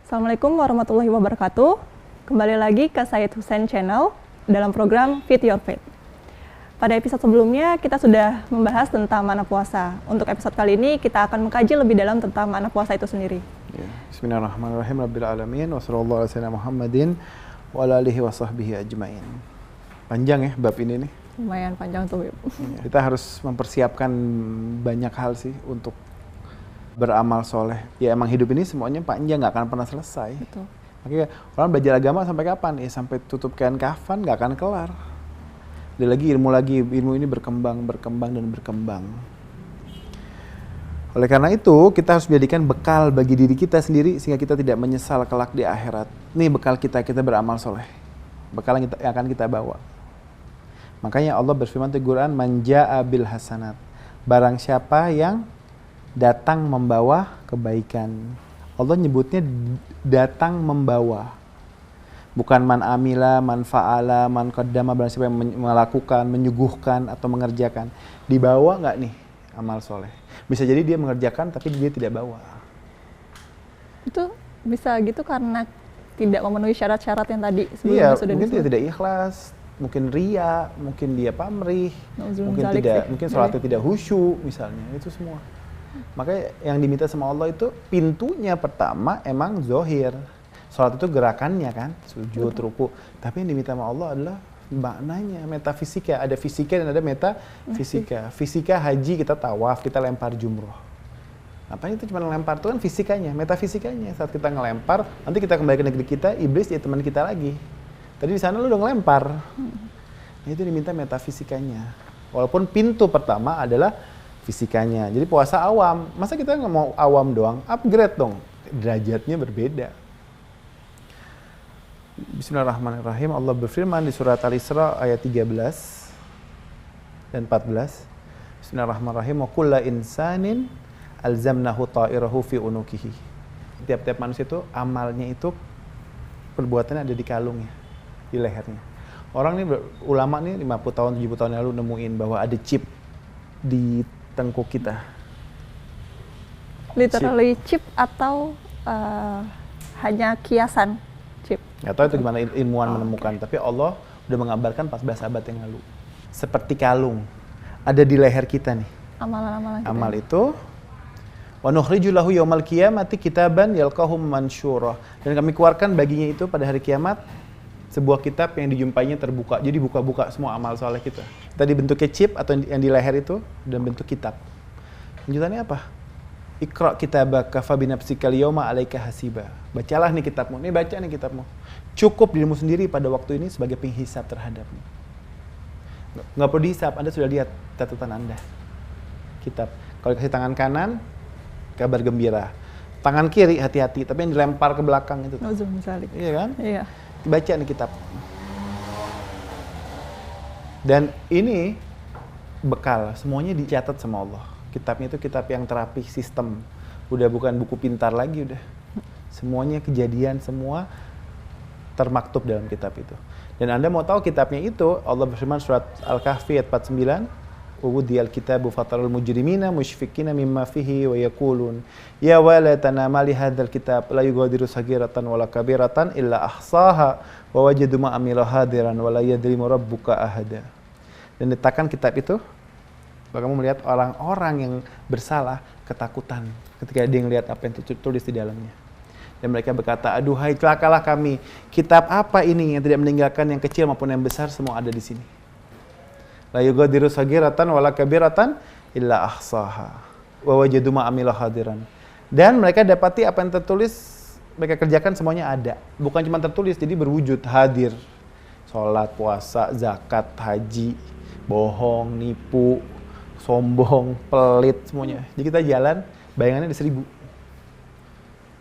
Assalamualaikum warahmatullahi wabarakatuh. Kembali lagi ke Said Hussein Channel dalam program Fit Your Faith. Pada episode sebelumnya kita sudah membahas tentang makna puasa. Untuk episode kali ini kita akan mengkaji lebih dalam tentang makna puasa itu sendiri. Ya. Bismillahirrahmanirrahim. Rabbil alamin wa sallallahu alaihi Muhammadin wa ala alihi wa sahbihi ajmain. Panjang ya bab ini nih. Lumayan panjang tuh. Ya, kita harus mempersiapkan banyak hal sih untuk beramal soleh. Ya emang hidup ini semuanya panjang, nggak akan pernah selesai. Betul. Makanya orang belajar agama sampai kapan? Ya sampai tutup kain kafan nggak akan kelar. Ada lagi, ilmu ini berkembang dan berkembang. Oleh karena itu, kita harus menjadikan bekal bagi diri kita sendiri sehingga kita tidak menyesal kelak di akhirat. Ini bekal kita beramal soleh. Bekal yang akan kita bawa. Makanya Allah berfirman di Quran, "Man jaa'a bil hasanat." Barang siapa yang datang membawa kebaikan. Allah nyebutnya datang membawa. Bukan man amila, man fa'ala, man qaddama, barang siapa yang melakukan, menyuguhkan atau mengerjakan. Dibawa nggak nih amal soleh? Bisa jadi dia mengerjakan tapi dia tidak bawa. Itu bisa gitu karena tidak memenuhi syarat-syarat yang tadi sebelumnya sudah mungkin dia tidak ikhlas, mungkin ria, mungkin dia pamrih, mungkin sholatnya tidak khusyuk misalnya, itu semua. Makanya yang diminta sama Allah itu pintunya pertama emang zohir. Sholat itu gerakannya kan, sujud, ruku. Tapi yang diminta sama Allah adalah maknanya, metafisika. Ada fisika dan ada metafisika. Fisika haji kita tawaf, kita lempar jumroh. Apa itu cuma lempar itu kan fisikanya, metafisikanya. Saat kita ngelempar, nanti kita kembali ke negeri kita, iblis jadi teman kita lagi. Tadi di sana lu udah ngelempar. Itu diminta metafisikanya. Walaupun pintu pertama adalah fisikanya. Jadi puasa awam. Masa kita nggak mau awam doang? Upgrade dong. Derajatnya berbeda. Bismillahirrahmanirrahim. Allah berfirman di surat Al-Isra ayat 13 dan 14. Bismillahirrahmanirrahim. Wa kulla insanin alzamnahu ta'irahu fi unukihi. Tiap-tiap manusia itu amalnya itu perbuatannya ada di kalungnya, di lehernya. Orang nih ulama nih 50 tahun 70 tahun lalu nemuin bahwa ada chip di tengkuk kita. Literally chip atau hanya kiasan chip? Nggak tahu itu gimana ilmuwan menemukan, tapi Allah udah mengabarkan 14 abad yang lalu. Seperti kalung, ada di leher kita nih. Amalan-amalan amal itu. Wa nukhriju lahu yaumal qiyamati kitaban yalqahu mansyura. Dan kami keluarkan baginya itu pada hari kiamat sebuah kitab yang dijumpainya terbuka. Jadi buka-buka semua amal soleh kita. Tadi bentuknya chip atau yang di leher itu dan bentuk kitab. Lanjutannya apa? Iqra kitabaka fa binafsikal yauma 'alaika hasiba. Bacalah nih kitabmu. Nih baca nih kitabmu. Cukup dirimu sendiri pada waktu ini sebagai penghisab terhadapmu. Nggak perlu dihisab, Anda sudah lihat catatan Anda. Kitab. Kalau kasih tangan kanan, kabar gembira. Tangan kiri hati-hati, tapi yang dilempar ke belakang itu. Iya kan? Iya. Baca nih kitab. Dan ini bekal, semuanya dicatat sama Allah. Kitabnya itu kitab yang terapih sistem. Udah bukan buku pintar lagi udah. Semuanya kejadian, semua termaktub dalam kitab itu. Dan Anda mau tahu kitabnya itu, Allah berfirman surat Al-Kahfi ayat 49. Wudiyal kitabu fatarul mujrimina musyfikina mimma fihi wa yaqulun ya walatana ma li hadzal kitab la yughadiru saghiratan wala kabiratan illa ahsaha wa wajadu ma amilu hadiran wa la yadlimu rabbuka ahada. Dan letakkan kitab itu, kamu melihat orang-orang yang bersalah ketakutan ketika dia melihat apa yang tertulis di dalamnya. Dan mereka berkata, aduhai celakalah kami, kitab apa ini yang tidak meninggalkan yang kecil maupun yang besar, semua ada di sini. La yughadiru saghiratan wala kabiratan illa ahsaha wa wajadu ma amilu hadiran. Dan mereka dapati apa yang tertulis mereka kerjakan semuanya ada. Bukan cuma tertulis, jadi berwujud, hadir. Salat, puasa, zakat, haji, bohong, nipu, sombong, pelit, semuanya. Jadi kita jalan, bayangannya ada 1000.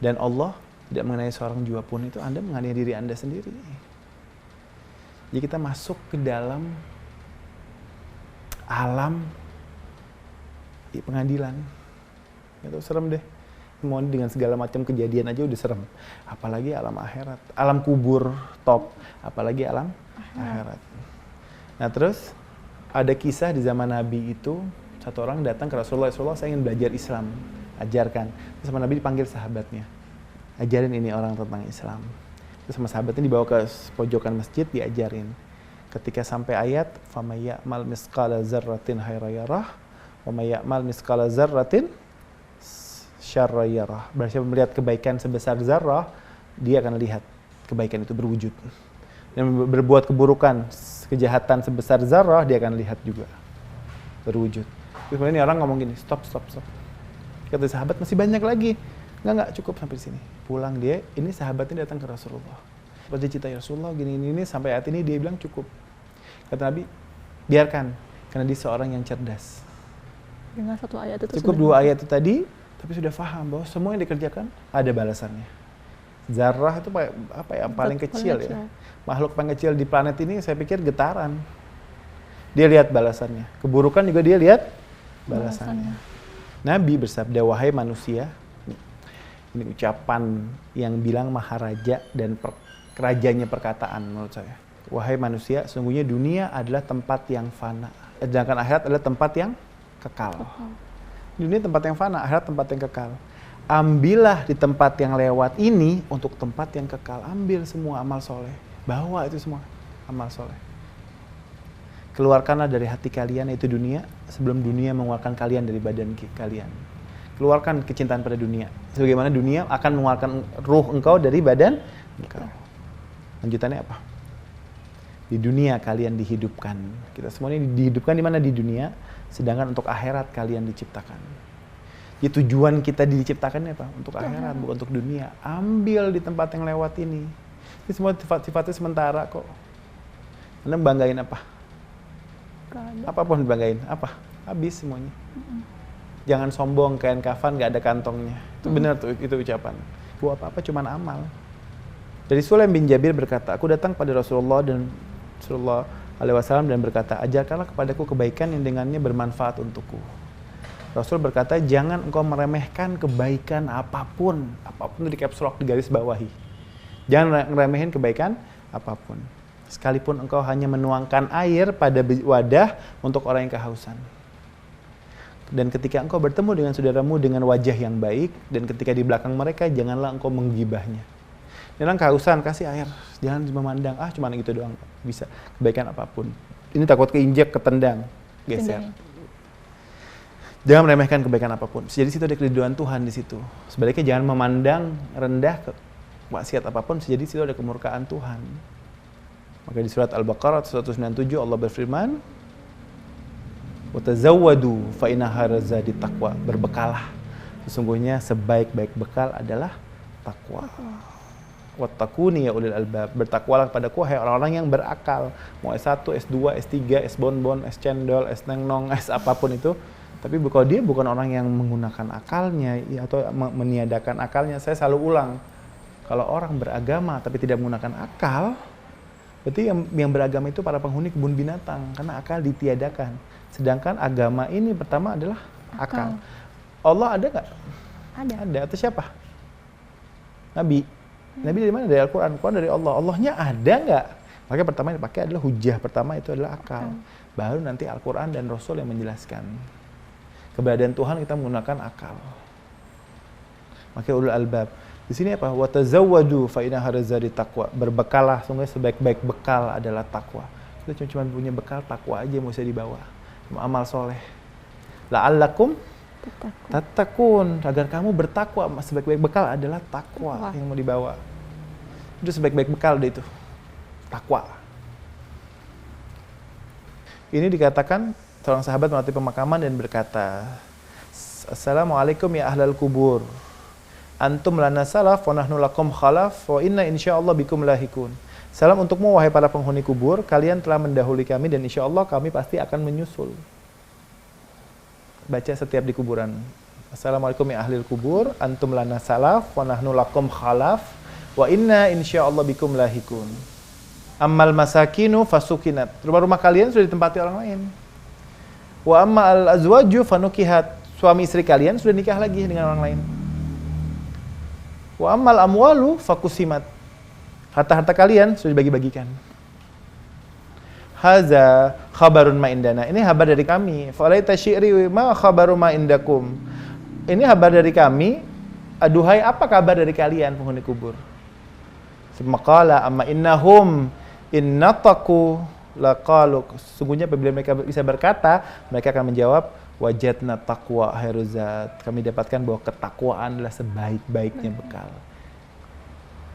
Dan Allah tidak mengenai seorang jua pun, itu Anda mengenai diri Anda sendiri. Jadi kita masuk ke dalam alam pengadilan. Itu serem deh. Mau dengan segala macam kejadian aja udah serem. Apalagi alam akhirat. Alam kubur top. Apalagi alam akhirat. Nah terus ada kisah di zaman Nabi itu, satu orang datang ke Rasulullah, saya ingin belajar Islam, ajarkan. Terus sama Nabi dipanggil sahabatnya. ajarin ini orang tentang Islam. Terus sama sahabatnya dibawa ke pojokan masjid, diajarin. Ketika sampai ayat faman ya'mal misqala dzarratin khairan yarah wa may ya'mal misqala dzarratin syarran yarah. Berarti melihat kebaikan sebesar zarrah, dia akan lihat kebaikan itu berwujud. Dan berbuat keburukan, kejahatan sebesar zarrah, dia akan lihat juga berwujud. Terus kemudian ini orang ngomong gini, stop. Kata sahabat, masih banyak lagi. Enggak, cukup sampai sini. Pulang dia, ini sahabatnya datang ke Rasulullah. Dia cerita, ya Rasulullah, gini, sampai saat ini dia bilang cukup. Kata Nabi, biarkan, karena dia seorang yang cerdas. Dengan satu ayat itu cukup 2 ayat itu tadi, tapi sudah paham bahwa semua yang dikerjakan ada balasannya. Zarrah itu apa ya, paling kecil ya. Makhluk paling kecil di planet ini saya pikir getaran. Dia lihat balasannya. Keburukan juga dia lihat balasannya. Nabi bersabda, wahai manusia, ini ucapan yang bilang maharaja dan rajanya perkataan menurut saya. Wahai manusia, sesungguhnya dunia adalah tempat yang fana. Sedangkan akhirat adalah tempat yang kekal. Dunia tempat yang fana, akhirat tempat yang kekal. Ambillah di tempat yang lewat ini untuk tempat yang kekal. Ambil semua amal soleh. Bawa itu semua amal soleh. Keluarkanlah dari hati kalian, yaitu dunia, sebelum dunia mengeluarkan kalian dari badan kalian. Keluarkan kecintaan pada dunia. Sebagaimana dunia akan mengeluarkan ruh engkau dari badan engkau. Lanjutannya apa? Di dunia kalian dihidupkan. Kita semua ini dihidupkan di mana? Di dunia. Sedangkan untuk akhirat kalian diciptakan. Jadi tujuan kita diciptakannya apa? Untuk akhirat, bukan untuk dunia. Ambil di tempat yang lewat ini. Ini semua sifatnya sementara kok. Anda banggain apa? Apapun dibanggain. Apa? Habis semuanya. Jangan sombong, kain kafan gak ada kantongnya. Itu benar tuh, itu ucapan. Buat apa-apa cuman amal. Dari Sulaim bin Jabir berkata, aku datang pada Rasulullah dan Rasulullah SAW dan berkata, ajarkanlah kepadaku kebaikan yang dengannya bermanfaat untukku. Rasul berkata, jangan engkau meremehkan kebaikan apapun. Apapun itu di caps lock, di garis bawahi. Jangan meremehin kebaikan apapun. Sekalipun engkau hanya menuangkan air pada wadah untuk orang yang kehausan. Dan ketika engkau bertemu dengan saudaramu dengan wajah yang baik, dan ketika di belakang mereka, janganlah engkau menggibahnya. Orang kehausan, kasih air. Jangan memandang, cuman gitu doang. Bisa, kebaikan apapun. Ini takut keinjak, ketendang, geser. Jangan meremehkan kebaikan apapun. Jadi situ ada keriduan Tuhan di situ. Sebaliknya jangan memandang rendah maksiat apapun. Jadi situ ada kemurkaan Tuhan. Maka di surat Al-Baqarah 197 Allah berfirman, "Watazawwadu fa inna khairaz zadi taqwa." Berbekalah. Sesungguhnya sebaik-baik bekal adalah takwa. Wattaquni ya ulil albab. Bertakwalah kepadaku hai orang-orang yang berakal. Mau S1, S2, S3, S bonbon, S cendol, S nengnong, S apapun itu. Tapi kalau dia bukan orang yang menggunakan akalnya atau meniadakan akalnya, saya selalu ulang. Kalau orang beragama tapi tidak menggunakan akal, berarti yang beragama itu para penghuni kebun binatang karena akal ditiadakan. Sedangkan agama ini pertama adalah akal. Allah ada nggak? Ada. Atau siapa? Nabi. Nabi dari mana? Dari Al-Quran. Al-Quran dari Allah. Allahnya ada nggak? Makanya pertama yang dipakai adalah hujah. Pertama itu adalah akal. Baru nanti Al-Quran dan Rasul yang menjelaskan. Keberadaan Tuhan kita menggunakan akal. Makanya ulul albab. Di sini apa? Wa tazawwadu fa inna khairaz zadi taqwa. Berbekalah, sungguh sebaik-baik bekal adalah takwa. Kita cuma punya bekal takwa aja yang bisa dibawa. Amal soleh. La'allakum tattaqun, agar kamu bertakwa. Sebaik-baik bekal adalah takwa yang mau dibawa. Itu sebaik-baik bekal deh itu. Takwa. Ini dikatakan seorang sahabat melatih pemakaman dan berkata, "Assalamualaikum ya ahlal kubur. Antum lana salaf wa nahnu lakum khalaf wa inna insyaallah bikum lahikun." Salam untukmu wahai para penghuni kubur, kalian telah mendahului kami dan insyaallah kami pasti akan menyusul. Baca setiap di kuburan. Assalamualaikum ya ahlil kubur, antum lana salaf wa nahnu lakum khalaf wa inna insyaallah bikum lahikun. Ammal masakinu fasukinat. Rumah-rumah kalian sudah ditempati orang lain. Wa ammal azwaju fanukihat. Suami istri kalian sudah nikah lagi dengan orang lain. Wa ammal amwalu fakusimat. Harta-harta kalian sudah dibagi-bagikan. Haza khabarun ma indana. Ini kabar dari kami. Falaita syi'ri ma khabaru ma indakum. Ini kabar dari kami. Aduhai, apa kabar dari kalian penghuni kubur? Semaqala amma innahum innataku laqalu. Sungguhnya apabila mereka bisa berkata, mereka akan menjawab wajadna taqwa khairuzat. Kami dapatkan bahwa ketakwaan adalah sebaik-baiknya bekal.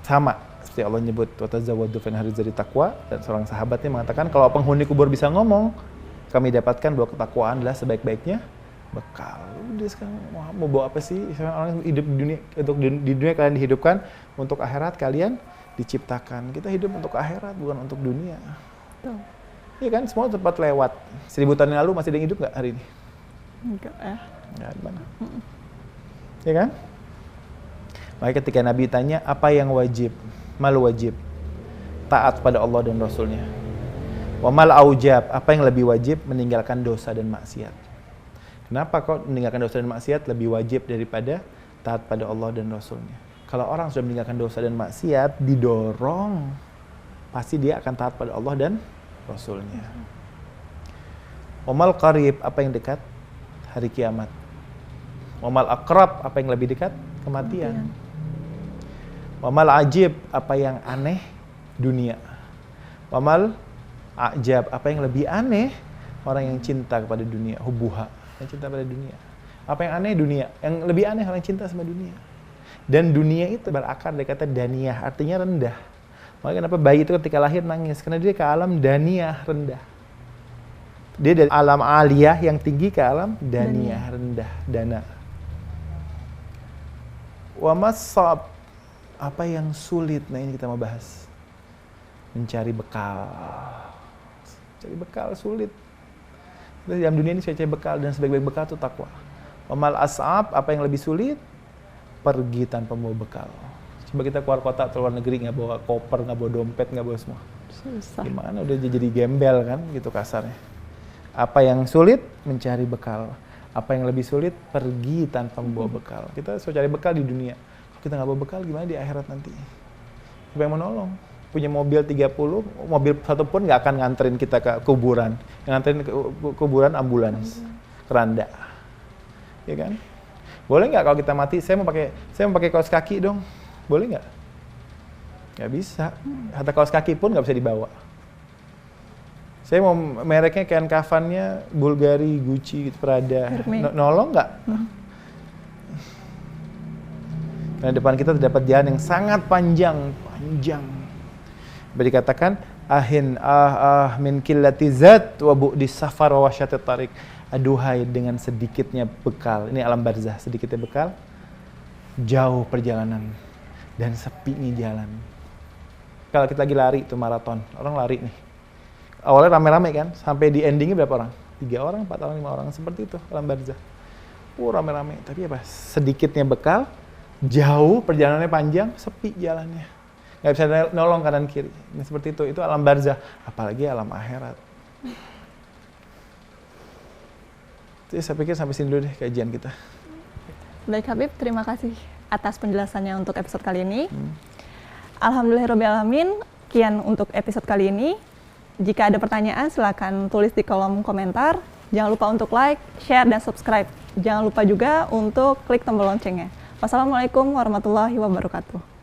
Sama seperti Allah nyebut watazawwadu fa inna khairuz taqwa, dan seorang sahabatnya mengatakan kalau penghuni kubur bisa ngomong, kami dapatkan bahwa ketakwaan adalah sebaik-baiknya bekal. Udah sekarang mau bawa apa sih? Orang hidup di dunia, untuk di dunia kalian dihidupkan, untuk akhirat kalian diciptakan. Kita hidup untuk akhirat, bukan untuk dunia. Iya kan, semua tempat lewat. 1000 tahun yang lalu masih ada yang hidup nggak hari ini? Enggak ya. Nggak ada mana. Iya kan? Makanya ketika Nabi tanya, apa yang wajib? Mal wajib. Taat pada Allah dan Rasulnya. Wa mal aujab, apa yang lebih wajib? Meninggalkan dosa dan maksiat. Kenapa kok meninggalkan dosa dan maksiat lebih wajib daripada taat pada Allah dan Rasulnya? Kalau orang sudah meninggalkan dosa dan maksiat, didorong, pasti dia akan taat pada Allah dan Rasulnya. Wamal qarib, apa yang dekat? Hari kiamat. Wamal akrab, apa yang lebih dekat? Kematian. Wamal ajib, apa yang aneh? Dunia. Wamal ajab, apa yang lebih aneh? Orang yang cinta kepada dunia, hubuha. Yang cinta pada dunia. Apa yang aneh? Dunia. Yang lebih aneh orang yang cinta sama dunia. Dan dunia itu berakar dari kata daniyah, artinya rendah. Makanya kenapa bayi itu ketika lahir nangis? Karena dia ke alam daniyah, rendah. Dia dari alam aliyah yang tinggi ke alam daniyah, rendah, dana. Wa masab, apa yang sulit? Nah ini kita mau bahas. Mencari bekal. Cari bekal sulit. Dalam dunia ini saya cari bekal, dan sebaik-baik bekal itu takwa. Wamal as'ab, apa yang lebih sulit? Pergi tanpa membawa bekal. Coba kita keluar kota, keluar negeri, nggak bawa koper, nggak bawa dompet, nggak bawa semua. Susah. Gimana, udah jadi gembel kan, gitu kasarnya. Apa yang sulit? Mencari bekal. Apa yang lebih sulit? Pergi tanpa membawa bekal. Kita suka cari bekal di dunia. Kalau kita nggak bawa bekal, gimana di akhirat nanti? Siapa yang menolong? Punya mobil 30, mobil satu pun nggak akan nganterin kita ke kuburan. Yang nganterin ke kuburan ambulans, keranda. Ya kan? Boleh nggak kalau kita mati, saya mau pakai kaos kaki dong. Boleh nggak? Nggak bisa. Hatta kaos kaki pun nggak bisa dibawa. Saya mau mereknya kain kafannya Bulgari, Gucci, gitu, Prada. Nolong nggak? Karena depan kita terdapat jalan yang sangat panjang. Dikatakan min qillati zat wa bu'di safar wa wasyatit tariq. Aduhai dengan sedikitnya bekal. Ini alam barzah, sedikitnya bekal, jauh perjalanan dan sepinya jalan. Kalau kita lagi lari itu maraton, orang lari nih. Awalnya rame-rame kan, sampai di endingnya berapa orang? 3 orang, 4 orang, 5 orang, seperti itu alam barzah. Rame-rame, tapi apa? Sedikitnya bekal, jauh perjalanannya panjang, sepi jalannya. Nggak bisa nolong kanan kiri. Ini seperti itu alam barzah, apalagi alam akhirat. Jadi saya pikir sampai sini dulu deh kajian kita. Baik Habib, terima kasih atas penjelasannya untuk episode kali ini. Alhamdulillahirrahmanirrahim, sekian untuk episode kali ini. Jika ada pertanyaan silakan tulis di kolom komentar. Jangan lupa untuk like, share, dan subscribe. Jangan lupa juga untuk klik tombol loncengnya. Wassalamualaikum warahmatullahi wabarakatuh.